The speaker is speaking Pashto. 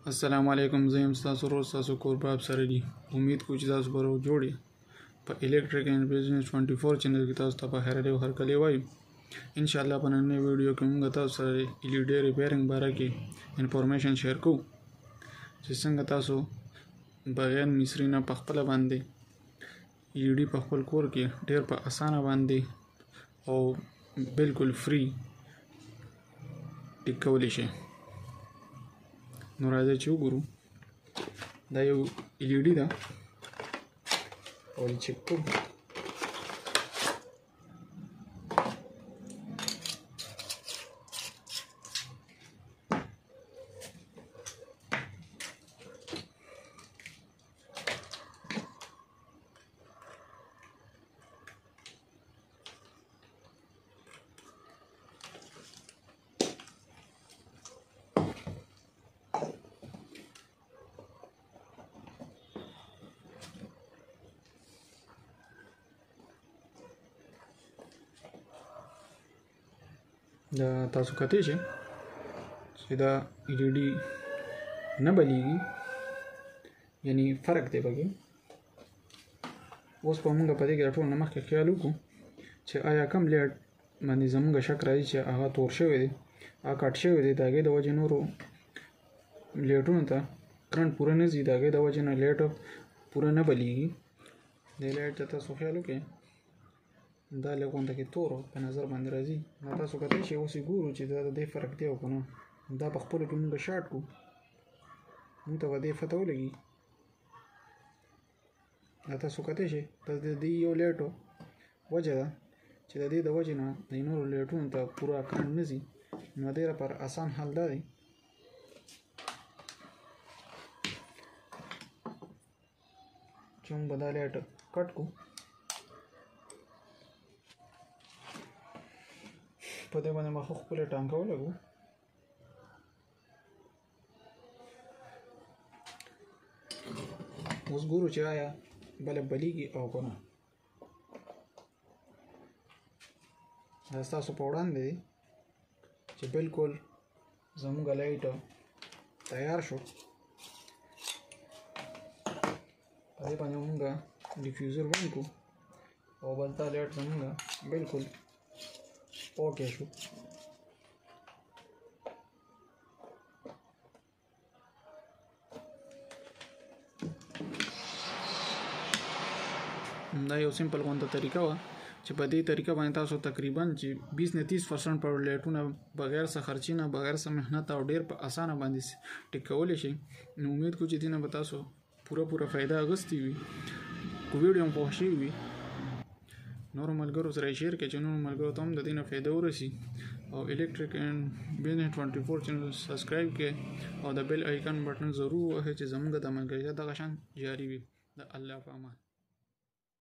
السلام علیکم. زه یم ستاسو ورور ستاسو کورباب سره دی. امید کوم چې تاسو به جوړ یې. په الیکټریک اینډ بزنس 24 چینل کې تاسو ته په هر ډول هرکلی وایو. ان شاء الله په نن ویډیو کې موږ تاسو سره LED ریپیرینګ باره کې انفارمیشن شیر کوو چې څنګه تاسو بغیر مصری نه په خپل باندې LED په خپل کور کې ډېر په اسانه باندې او بالکل فری ټیک کولی شئ. نو راځئ چې وګورو. دا یو LED ده او چیک کوو. دا تاسو کتئ چې دا LED نه بلیږي، یعنی فرق دی پکې. اوس په موږ په دې کې ټول نه مخکې خیال وکړو چې آیا کوم لایټ باندې زموږ شک راځي چې هغه تور شوی دی، هغه کټ شوی دی، د هغې د وجې نورو لایټونو ته کرنټ پوره نه ځي، د هغې د وجې نه لایټ پوره نه بلیږي. دې لایټ ته تاسو خیال وکړئ. دا لږونده کې تور په نظر باندې راځي. نو تاسو کتئ چې اوس یې ګورو چې دا د دې فرق دی او که نه. دا په خپلو کې مونږ شارټ کړو، مونږ ته به دې پته ولګي. دا تاسو کتئ چې د دې یو لایټو وجه ده چې د دې د وجې نه د نورو لایټونو ته پوره کرنټ نه ځي. نو دې لپاره اسان حل دا دی چې مونږ به دا لایټ کټ کړو. په دې باندې مخ خپل ټانګه ولګو. اوس ګورو چې آیا بل بلیږي او که نه. دا ستاسو په وړاندې دی چې بالکل زموږ لایټ تیار شو. په دې باندې موږ ډیفیوزر بند کړو او بل دا لایټ زموږ بالکل اوکے شو. دا یو سمپل غونډه طریقه وه چې په دې طریقه باندې تاسو تقریبا چې 20 نه 30% پر لایټونه بغیر څه خرچې نه، بغیر څه محنت او ډېر په اسانه باندې ټیک کولی شئ. نو امید کوم چې دې نه به تاسو پوره فایده اخیستې وي. که ویډیو هم خوښ شوی وي نورو ملګرو سره شیر کړئ چې نورو ملګرو ته هم د دې نه فایده ورسي. او الیکټریک اینډ بزنس 24 چینل سبسکرایب کړئ او د بیل آیکن بټن ضرور ووهئ چې زموږ د ملګرتیا دغه شان جاري وي. د الله په امان.